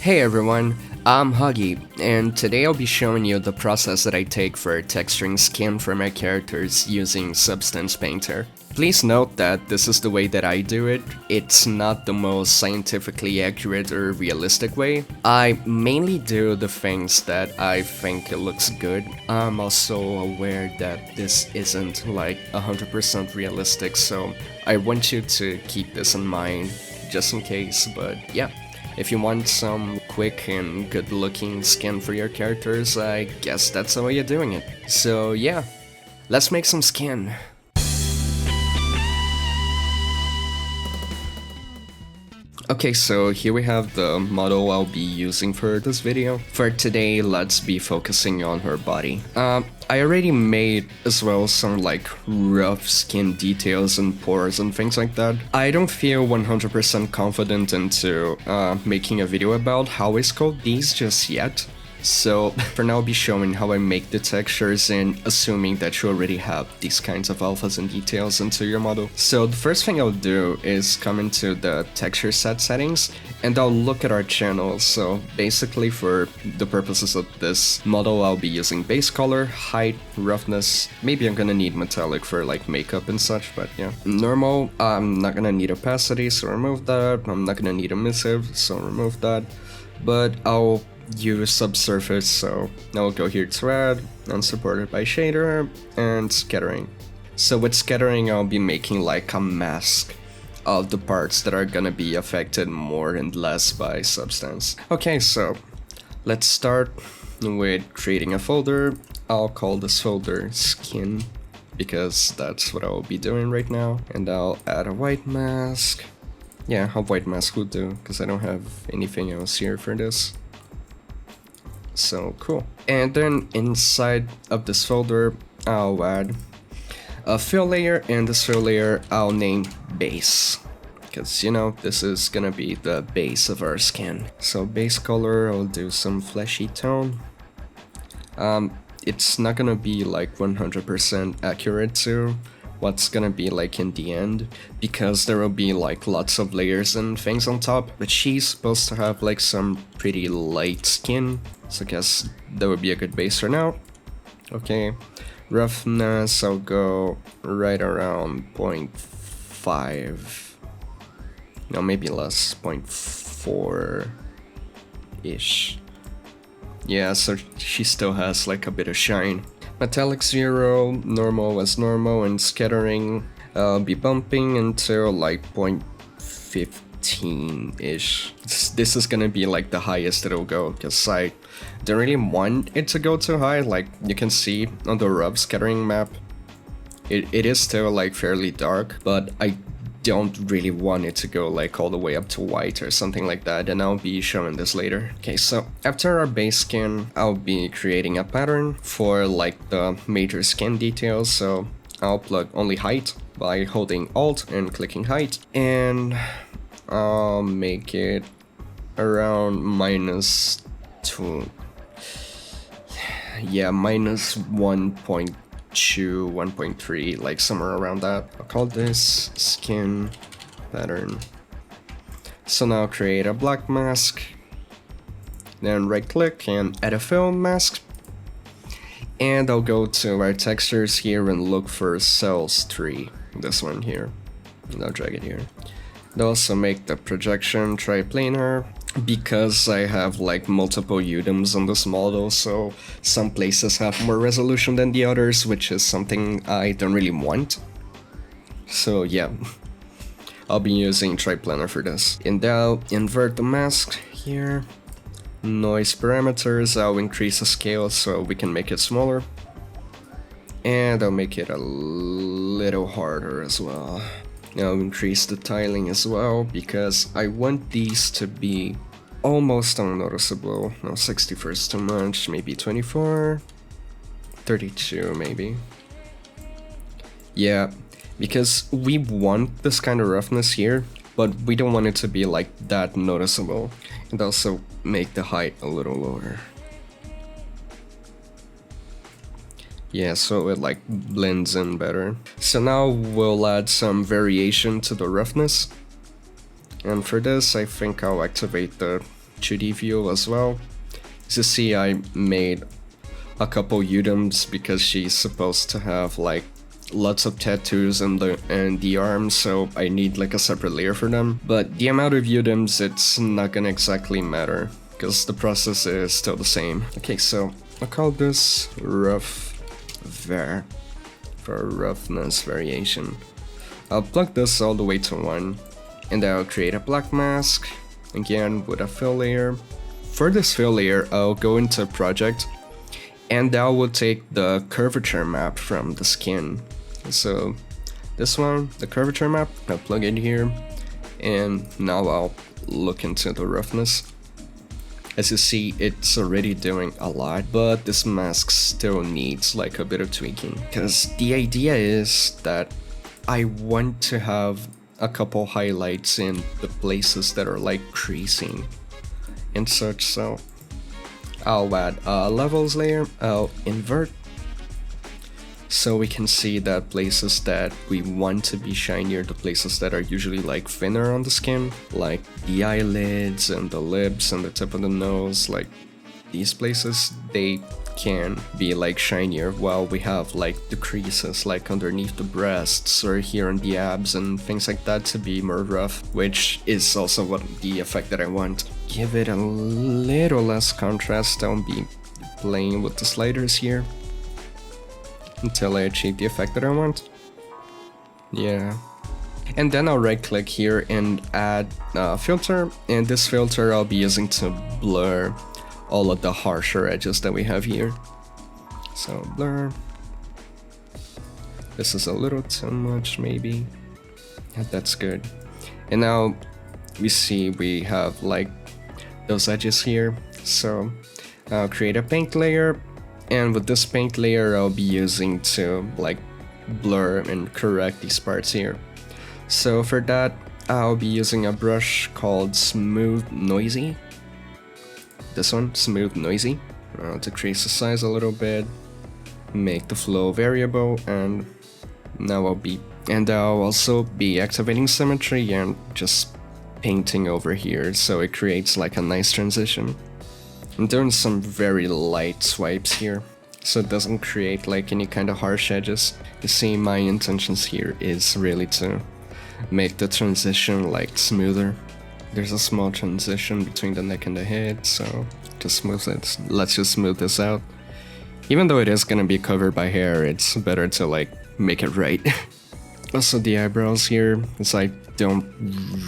Hey everyone, I'm Huggy, and today I'll be showing you the process that I take for texturing skin for my characters using Substance Painter. Please note that this is the way that I do it. It's not the most scientifically accurate or realistic way. I mainly do the things that I think it looks good. I'm also aware that this isn't like 100% realistic, so I want you to keep this in mind just in case, but yeah. If you want some quick and good looking skin for your characters, I guess that's the way you're doing it. So yeah, let's make some skin. Okay, so here we have the model I'll be using for this video. For today, let's be focusing on her body. I already made as well some like rough skin details and pores and things like that. I don't feel 100% confident into making a video about how I sculpt these just yet. So for now I'll be showing how I make the textures and assuming that you already have these kinds of alphas and details into your model. So the first thing I'll do is come into the texture set settings and I'll look at our channel. So basically for the purposes of this model I'll be using base color, height, roughness, maybe I'm gonna need metallic for like makeup and such, but yeah. Normal, I'm not gonna need opacity, so remove that. I'm not gonna need emissive, so remove that. But I'll use subsurface, so I'll go here to add, unsupported by shader, and scattering. So with scattering I'll be making like a mask of the parts that are gonna be affected more and less by substance. Okay, so let's start with creating a folder. I'll call this folder skin because that's what I'll be doing right now, and I'll add a white mask. Yeah, a white mask will do because I don't have anything else here for this. So cool. And then inside of this folder I'll add a fill layer, and this fill layer I'll name base because you know this is gonna be the base of our skin. So base color, I'll do some fleshy tone. It's not gonna be like 100% accurate to what's gonna be like in the end because there will be like lots of layers and things on top, but she's supposed to have like some pretty light skin, so I guess that would be a good base for now. Okay, roughness I'll go right around 0.5, no, maybe less, 0.4 ish. Yeah, so she still has like a bit of shine. Metallic 0, normal as normal, and scattering I'll be bumping until like 0.15-ish. This is gonna be like the highest it'll go, because I don't really want it to go too high. Like you can see on the rough scattering map, it is still like fairly dark, but I don't really want it to go like all the way up to white or something like that, and I'll be showing this later. Okay, so after our base skin, I'll be creating a pattern for like the major skin details. So I'll plug only height by holding Alt and clicking height, and I'll make it around -2. Yeah, -1.2, 1.3, like somewhere around that. I'll call this skin pattern. So now create a black mask, then right click and add a fill mask, and I'll go to our textures here and look for cells 3, this one here, and I'll drag it here. And also make the projection triplanar because I have like multiple UDIMs on this model, so some places have more resolution than the others, which is something I don't really want. So yeah, I'll be using triplanar for this. And I'll invert the mask here. Noise parameters, I'll increase the scale so we can make it smaller. And I'll make it a little harder as well. I'll increase the tiling as well because I want these to be almost unnoticeable. No, 64 is too much, maybe 24, 32 maybe. Yeah, because we want this kind of roughness here, but we don't want it to be like that noticeable. And also make the height a little lower. Yeah, so it like blends in better. So now we'll add some variation to the roughness. And for this, I think I'll activate the 2D view as well. As you see, I made a couple Udums because she's supposed to have like lots of tattoos in the arms, so I need like a separate layer for them. But the amount of Udums, it's not gonna exactly matter because the process is still the same. Okay, so I'll call this rough var for roughness variation. I'll plug this all the way to 1, and I'll create a black mask, again with a fill layer. For this fill layer, I'll go into project, and I will take the curvature map from the skin. So this one, the curvature map, I'll plug it here, and now I'll look into the roughness. As you see, it's already doing a lot, but this mask still needs like a bit of tweaking. Because the idea is that I want to have a couple highlights in the places that are like creasing and such, so I'll add a levels layer, I'll invert, so we can see that places that we want to be shinier, the places that are usually like thinner on the skin, like the eyelids and the lips and the tip of the nose, like these places, they can be like shinier, while we have like the creases like underneath the breasts or here on the abs and things like that to be more rough, which is also what the effect that I want. Give it a little less contrast. I'll be playing with the sliders here until I achieve the effect that I want. Yeah. And then I'll right click here and add a filter, and this filter I'll be using to blur all of the harsher edges that we have here. So blur. This is a little too much maybe. Yeah, that's good. And now we see we have like those edges here. So I'll create a paint layer, and with this paint layer I'll be using to like blur and correct these parts here. So for that I'll be using a brush called Smooth Noisy. This one, Smooth Noisy. I'll decrease the size a little bit, make the flow variable, and now I'll also be activating symmetry and just painting over here so it creates like a nice transition. I'm doing some very light swipes here so it doesn't create like any kind of harsh edges. You see, my intentions here is really to make the transition like smoother. There's a small transition between the neck and the head, so just smooth it. Let's just smooth this out. Even though it is gonna be covered by hair, it's better to like make it right. Also the eyebrows here, as I don't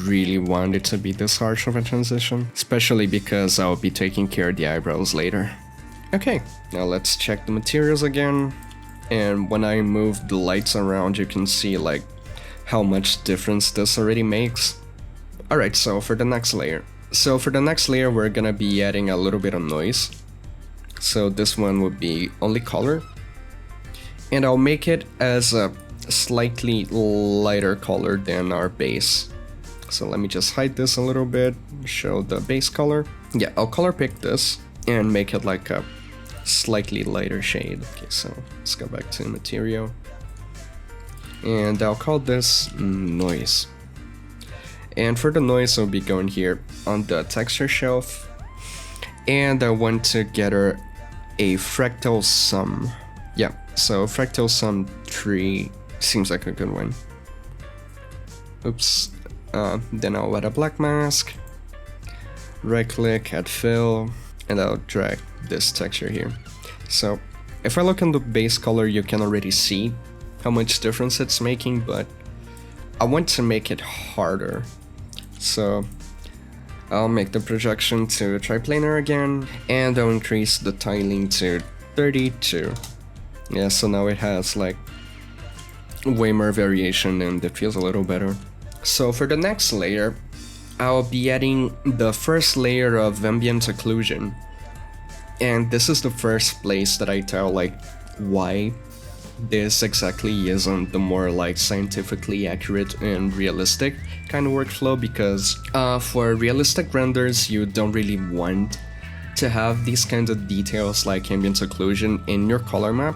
really want it to be this harsh of a transition, especially because I'll be taking care of the eyebrows later. Okay, now let's check the materials again, and when I move the lights around you can see like how much difference this already makes. Alright, so for the next layer. We're gonna be adding a little bit of noise. So this one would be only color. And I'll make it as a slightly lighter color than our base. So let me just hide this a little bit, show the base color. Yeah, I'll color pick this and make it like a slightly lighter shade. Okay, so let's go back to material. And I'll call this noise. And for the noise, I'll be going here on the texture shelf, and I want to get her a fractal sum. Yeah, so fractal sum 3 seems like a good one. Oops. Then I'll add a black mask, right click, add fill, and I'll drag this texture here. So if I look in the base color, you can already see how much difference it's making, but I want to make it harder. So I'll make the projection to triplanar again, and I'll increase the tiling to 32. Yeah, so now it has like way more variation and it feels a little better. So for the next layer, I'll be adding the first layer of ambient occlusion. And this is the first place that I tell like why this exactly isn't the more like scientifically accurate and realistic kind of workflow, because for realistic renders you don't really want to have these kinds of details like ambient occlusion in your color map,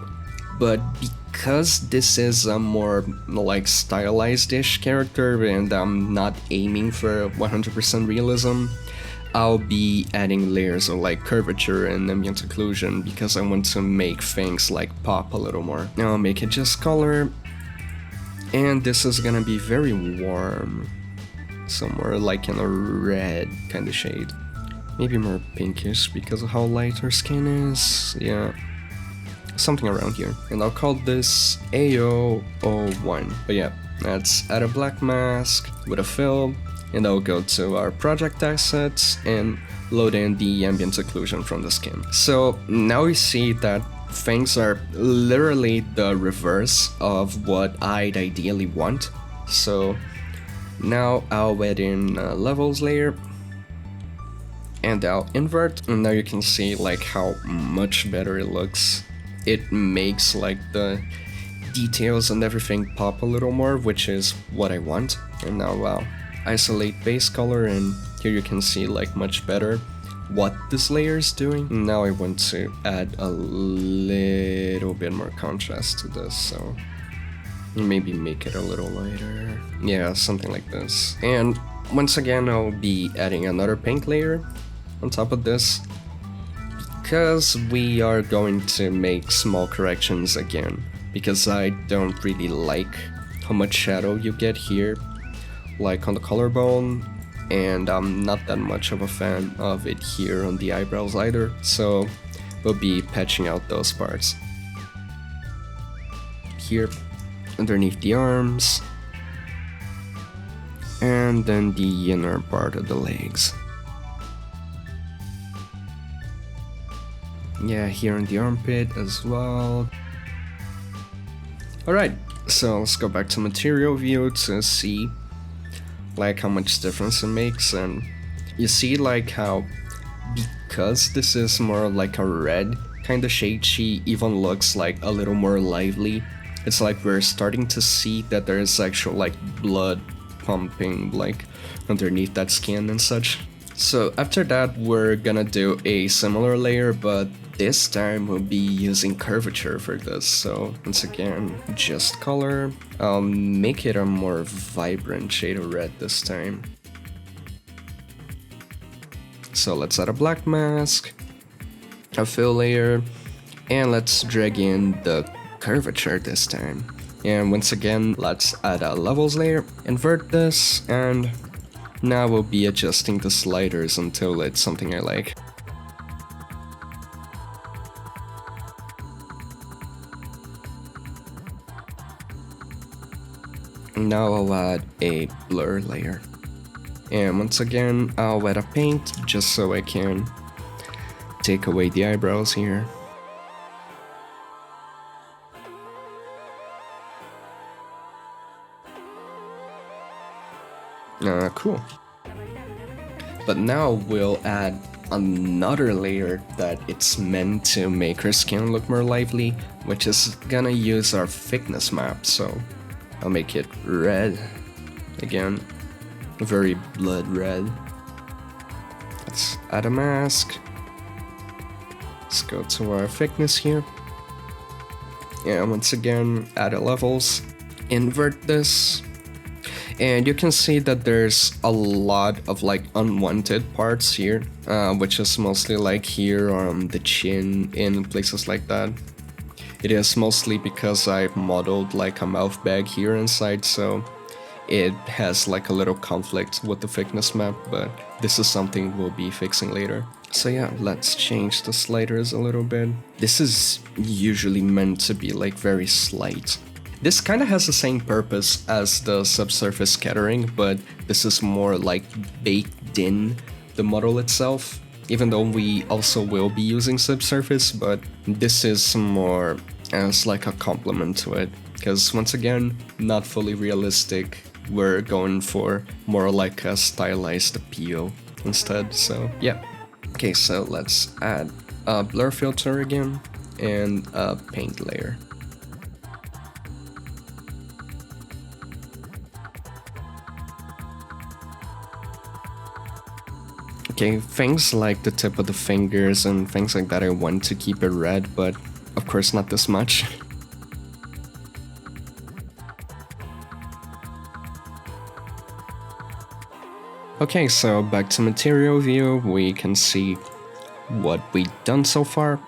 but because this is a more like stylized-ish character and I'm not aiming for 100% realism, I'll be adding layers of like curvature and ambient occlusion because I want to make things like pop a little more. Now I'll make it just color, and this is gonna be very warm, somewhere like in a red kind of shade. Maybe more pinkish because of how light her skin is. Yeah, something around here. And I'll call this AO01. But yeah, let's add a black mask with a fill, and I'll go to our project assets and load in the ambient occlusion from the skin. So now we see that things are literally the reverse of what I'd ideally want. So now I'll add in a levels layer, and I'll invert, and now you can see like how much better it looks. It makes like the details and everything pop a little more, which is what I want. And now I'll isolate base color, and here you can see like much better what this layer is doing. Now I want to add a little bit more contrast to this, so maybe make it a little lighter. Yeah, something like this. And once again, I'll be adding another paint layer on top of this, because we are going to make small corrections again, because I don't really like how much shadow you get here, like on the collarbone, and I'm not that much of a fan of it here on the eyebrows either, so we'll be patching out those parts. Here, underneath the arms, and then the inner part of the legs. Yeah, here in the armpit as well. Alright, so let's go back to material view to see like how much difference it makes. And you see like how, because this is more like a red kind of shade, she even looks like a little more lively. It's like we're starting to see that there is actual like blood pumping like underneath that skin and such. So after that, we're gonna do a similar layer, but this time we'll be using curvature for this. So once again, just color. I'll make it a more vibrant shade of red this time. So let's add a black mask, a fill layer, and let's drag in the curvature this time. And once again, let's add a levels layer, invert this, and now we'll be adjusting the sliders until it's something I like. Now I'll add a blur layer. And once again, I'll add a paint just so I can take away the eyebrows here. Cool. But now we'll add another layer that it's meant to make her skin look more lively, which is gonna use our thickness map. So I'll make it red again, very blood red. Let's add a mask. Let's go to our thickness here. And once again, add a levels, invert this. And you can see that there's a lot of like unwanted parts here, which is mostly like here on the chin and places like that. It is mostly because I modeled like a mouth bag here inside, so it has like a little conflict with the thickness map, but this is something we'll be fixing later. So yeah, let's change the sliders a little bit. This is usually meant to be like very slight. This kind of has the same purpose as the subsurface scattering, but this is more like baked in the model itself, even though we also will be using subsurface, but this is more as like a complement to it, because once again, not fully realistic, we're going for more like a stylized appeal instead, so yeah. Okay, so let's add a blur filter again and a paint layer. Okay, things like the tip of the fingers and things like that, I want to keep it red, but of course not this much. Okay, so back to material view, we can see what we've done so far.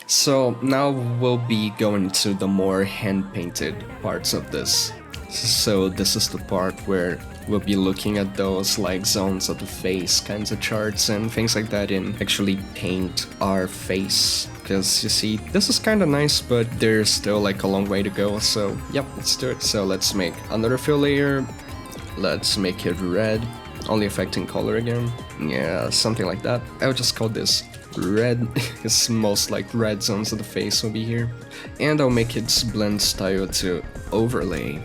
So now we'll be going to the more hand-painted parts of this. So this is the part where we'll be looking at those like zones of the face kinds of charts and things like that and actually paint our face. Because you see, this is kind of nice, but there's still like a long way to go. So yep, let's do it. So let's make another fill layer. Let's make it red, only affecting color again. Yeah, something like that. I would just call this red, because most like red zones of the face will be here. And I'll make its blend style to overlay,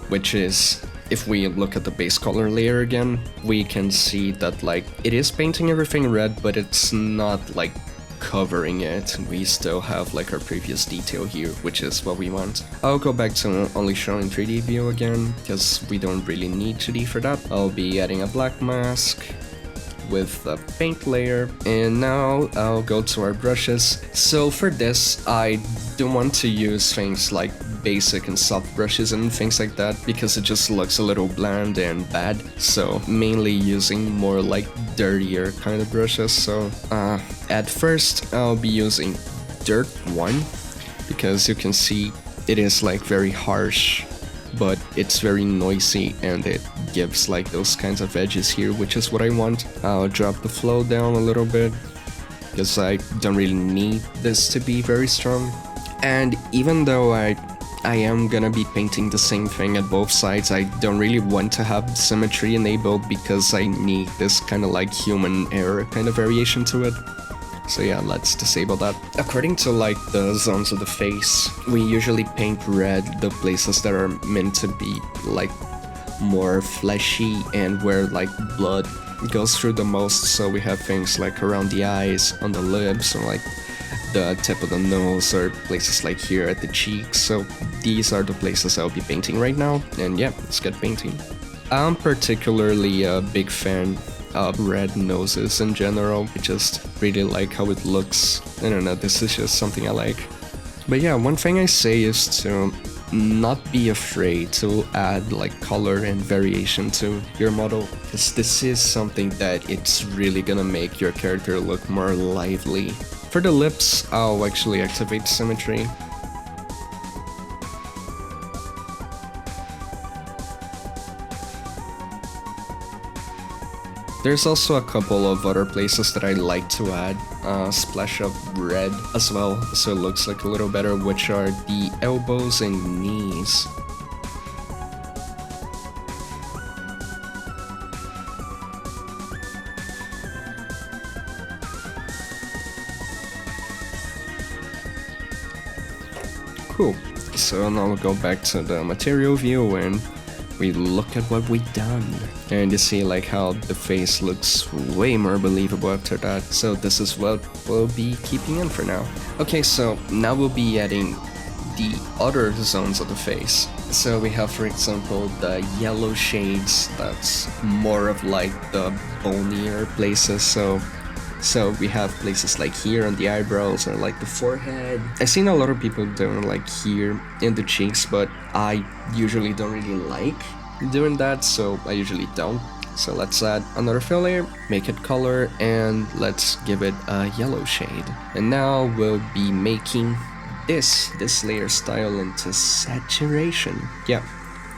which is, if we look at the base color layer again, we can see that like it is painting everything red, but it's not like covering it. We still have like our previous detail here, which is what we want. I'll go back to only showing 3D view again, because we don't really need 2D for that. I'll be adding a black mask with a paint layer, and now I'll go to our brushes. So for this, I don't want to use things like basic and soft brushes and things like that, because it just looks a little bland and bad. So mainly using more like dirtier kind of brushes. So at first I'll be using Dirt 1, because you can see it is like very harsh, but it's very noisy and it gives like those kinds of edges here, which is what I want. I'll drop the flow down a little bit, because I don't really need this to be very strong. And even though I am gonna be painting the same thing at both sides, I don't really want to have symmetry enabled, because I need this kind of like human error kind of variation to it. So yeah, let's disable that. According to like the zones of the face, we usually paint red the places that are meant to be like more fleshy and where like blood goes through the most. So we have things like around the eyes, on the lips, or like the tip of the nose, or places like here at the cheeks. So these are the places I'll be painting right now, and yeah, let's get painting. I'm particularly a big fan of red noses in general. I just really like how it looks. I don't know, this is just something I like. But yeah, one thing I say is to not be afraid to add like color and variation to your model, because this is something that it's really gonna make your character look more lively. For the lips, I'll actually activate symmetry. There's also a couple of other places that I like to add a splash of red as well, so it looks like a little better, which are the elbows and knees. Cool. So now we'll go back to the material view and we look at what we've done. And you see like how the face looks way more believable after that. So this is what we'll be keeping in for now. Okay, so now we'll be adding the other zones of the face. So we have, for example, the yellow shades. That's more of like the bonier places. So we have places like here on the eyebrows or like the forehead. I've seen a lot of people doing like here in the cheeks, but I usually don't really like doing that, so I usually don't. So let's add another fill layer, make it color, and let's give it a yellow shade. And now we'll be making this layer style into saturation. Yeah.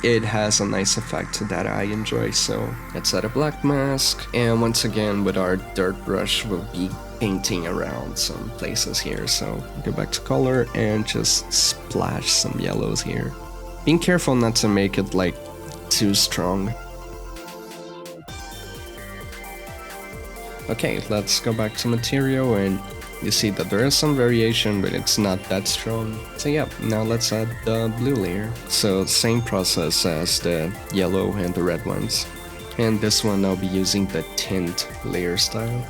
It has a nice effect that I enjoy, so let's add a black mask, and once again with our dirt brush we'll be painting around some places here. So go back to color and just splash some yellows here, being careful not to make it like too strong. Okay, let's go back to material, and you see that there is some variation, but it's not that strong. So yeah, now let's add the blue layer. So same process as the yellow and the red ones. And this one I'll be using the tint layer style.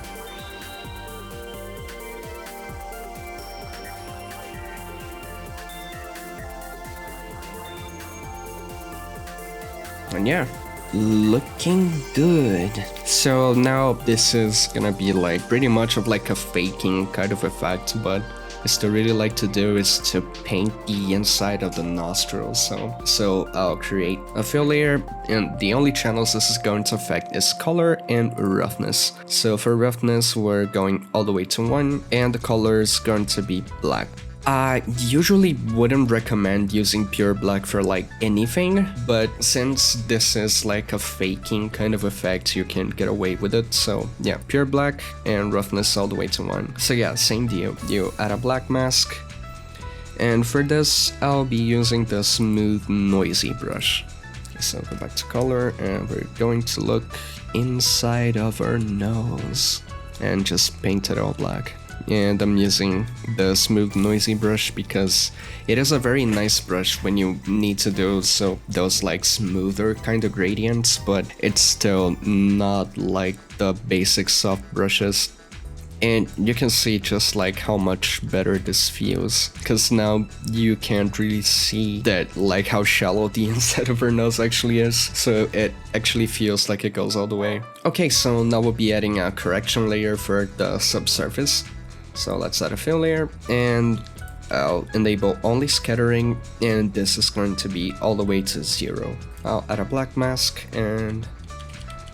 And yeah, looking good. So now this is gonna be like pretty much of like a faking kind of effect, but is to really like to do is to paint the inside of the nostrils. So I'll create a fill layer, and the only channels this is going to affect is color and roughness. So for roughness, we're going all the way to 1, and the color is going to be black. I usually wouldn't recommend using pure black for like anything, but since this is like a faking kind of effect, you can get away with it. So yeah, pure black and roughness all the way to 1. So yeah, same deal. You add a black mask, and for this, I'll be using the smooth noisy brush. So go back to color, and we're going to look inside of our nose and just paint it all black. And I'm using the smooth noisy brush because it is a very nice brush when you need to do those like smoother kind of gradients, but it's still not like the basic soft brushes. And you can see just like how much better this feels, because now you can't really see that like how shallow the inside of her nose actually is, so it actually feels like it goes all the way. Okay, so now we'll be adding a correction layer for the subsurface. So let's add a fill layer, and I'll enable only scattering, and this is going to be all the way to 0. I'll add a black mask, and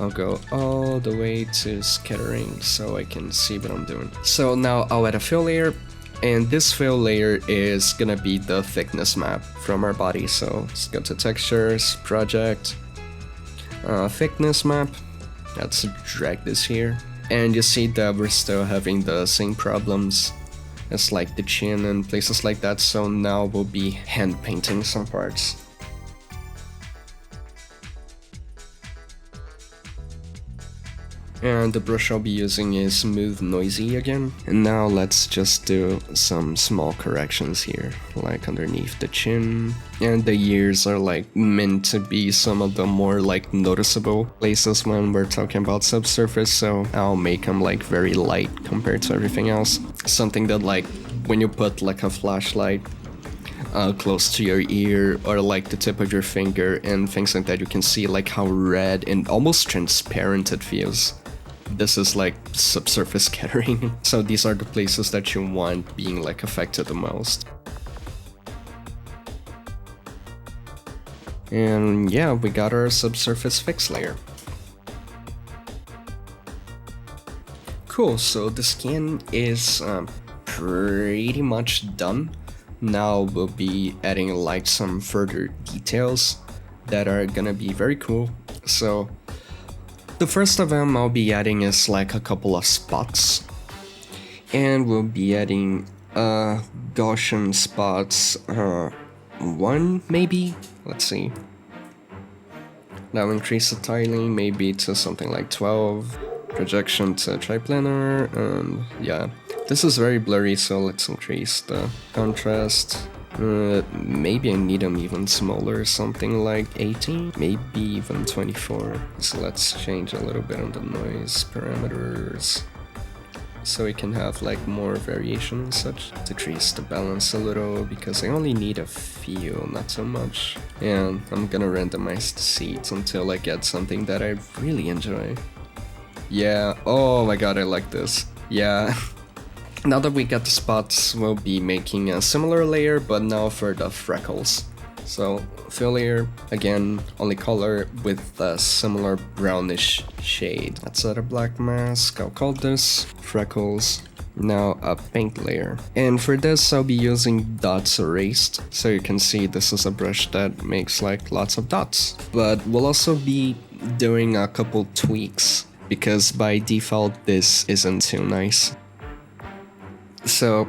I'll go all the way to scattering so I can see what I'm doing. So now I'll add a fill layer, and this fill layer is gonna be the thickness map from our body. So let's go to textures, project, thickness map. Let's drag this here. And you see that we're still having the same problems as like the chin and places like that, so now we'll be hand painting some parts. And the brush I'll be using is Smooth Noisy again. And now let's just do some small corrections here, like underneath the chin. And the ears are like meant to be some of the more like noticeable places when we're talking about subsurface, so I'll make them like very light compared to everything else. Something that like when you put like a flashlight close to your ear or like the tip of your finger and things like that, you can see like how red and almost transparent it feels. This is like subsurface scattering. So these are the places that you want being like affected the most. And yeah, we got our subsurface fix layer. Cool, so the skin is pretty much done. Now we'll be adding like some further details that are gonna be very cool. So the first of them I'll be adding is like a couple of spots, and we'll be adding Gaussian spots, 1 maybe, let's see. Now increase the tiling maybe to something like 12, projection to triplanar, and yeah, this is very blurry, so let's increase the contrast. Maybe I need them even smaller, something like 18, maybe even 24. So let's change a little bit on the noise parameters so we can have like more variation and such. Decrease the balance a little because I only need a few, not so much. And I'm gonna randomize the seeds until I get something that I really enjoy. Yeah, oh my god, I like this. Yeah. Now that we got the spots, we'll be making a similar layer, but now for the freckles. So fill layer, again, only color with a similar brownish shade. Let's add a black mask, I'll call this freckles. Now a paint layer. And for this, I'll be using dots erased. So you can see this is a brush that makes like lots of dots. But we'll also be doing a couple tweaks because by default, this isn't too nice. So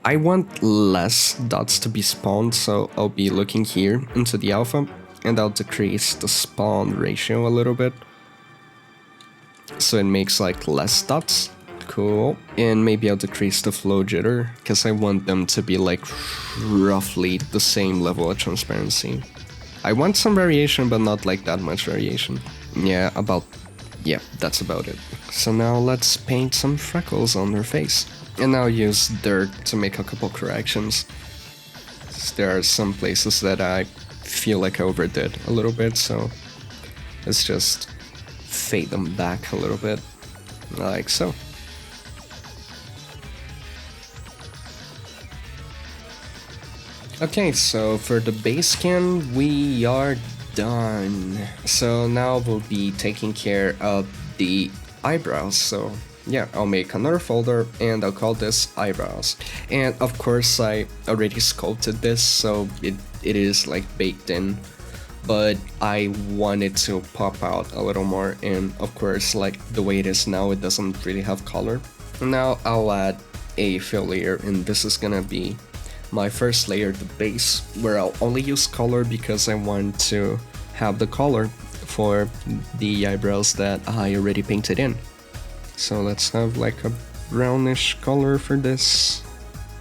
I want less dots to be spawned, so I'll be looking here into the alpha and I'll decrease the spawn ratio a little bit so it makes like less dots. Cool. And maybe I'll decrease the flow jitter because I want them to be like roughly the same level of transparency. I want some variation, but not like that much variation. Yeah, that's about it. So now let's paint some freckles on her face. And now use dirt to make a couple corrections. There are some places that I feel like I overdid a little bit, so let's just fade them back a little bit, like so. Okay, so for the base skin, we are done. So now we'll be taking care of the eyebrows. So yeah, I'll make another folder and I'll call this eyebrows. And of course I already sculpted this, so it is like baked in, but I want it to pop out a little more, and of course like the way it is now, it doesn't really have color. Now I'll add a fill layer, and this is gonna be my first layer, the base, where I'll only use color because I want to have the color for the eyebrows that I already painted in. So let's have like a brownish color for this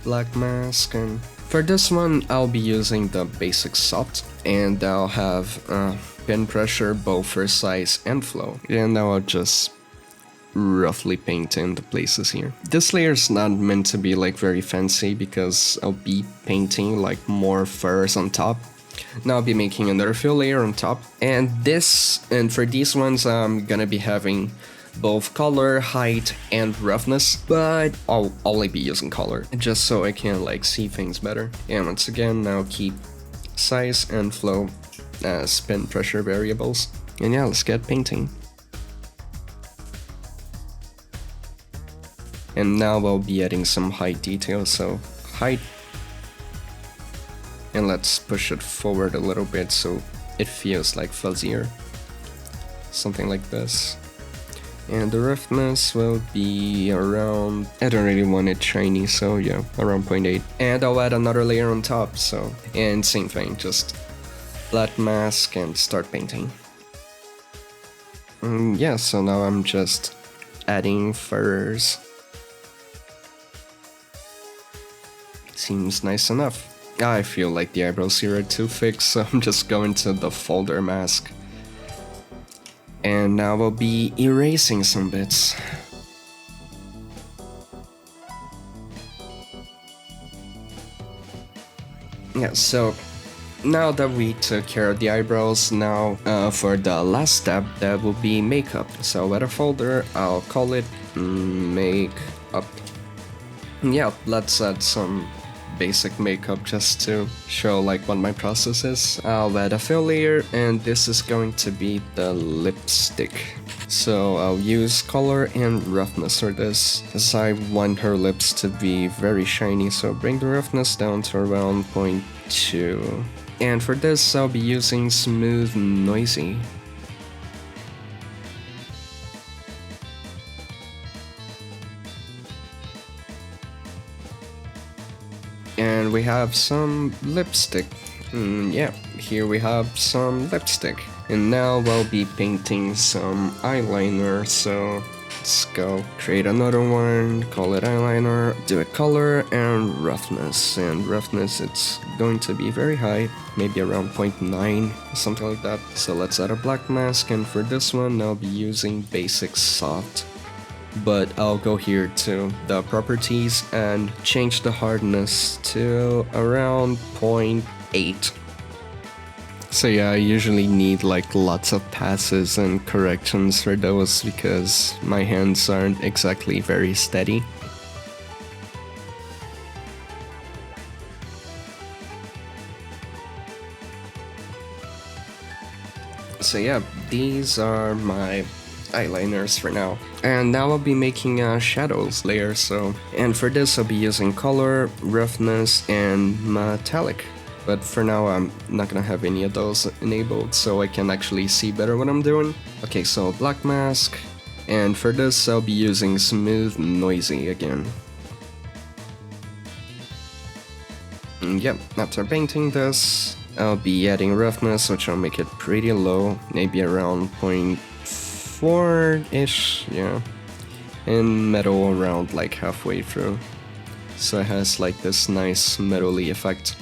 black mask, and for this one I'll be using the basic soft, and I'll have pen pressure both for size and flow, and now I'll just roughly paint in the places here. This layer is not meant to be like very fancy because I'll be painting like more furs on top. Now I'll be making another fill layer on top, and for these ones I'm gonna be having both color, height, and roughness, but I'll only be using color just so I can like see things better. And once again, now keep size and flow as pen pressure variables. And yeah, let's get painting. And now I'll be adding some height details, so height, and let's push it forward a little bit so it feels like fuzzier, something like this. And the roughness will be around, I don't really want it shiny, so yeah, around 0.8. And I'll add another layer on top, so, and same thing, just flat mask and start painting. Yeah, so now I'm just adding furs. Seems nice enough. I feel like the eyebrows here are too thick, so I'm just going to the folder mask. And now we'll be erasing some bits. Yeah, so now that we took care of the eyebrows, now for the last step, that will be makeup. So at a folder, I'll call it makeup. Yeah, let's add some basic makeup just to show like what my process is. I'll add a fill layer, and this is going to be the lipstick. So I'll use color and roughness for this, as I want her lips to be very shiny, so bring the roughness down to around 0.2. And for this I'll be using smooth noisy. And we have some lipstick. Yeah, here we have some lipstick. And now I'll be painting some eyeliner, so let's go create another one, call it eyeliner, do a color and roughness. And roughness, it's going to be very high, maybe around 0.9, something like that. So let's add a black mask, and for this one I'll be using basic soft. But I'll go here to the properties and change the hardness to around 0.8. So yeah, I usually need like lots of passes and corrections for those because my hands aren't exactly very steady. So yeah, these are my eyeliners for now. And now I'll be making a shadows layer, and for this I'll be using color, roughness, and metallic. But for now I'm not gonna have any of those enabled, so I can actually see better what I'm doing. Okay, so black mask, and for this I'll be using smooth noisy again. And yep, after painting this, I'll be adding roughness, which I'll make it pretty low, maybe around 0.4-ish, yeah. And metal around like halfway through, so it has like this nice metally effect.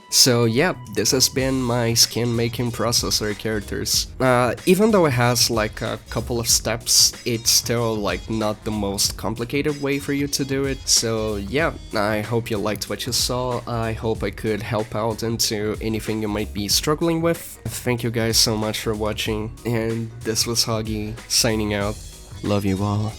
So yeah, this has been my skin making process for characters. Even though it has like a couple of steps, it's still like not the most complicated way for you to do it. So yeah, I hope you liked what you saw. I hope I could help out into anything you might be struggling with. Thank you guys so much for watching, and this was Hoggy signing out. Love you all.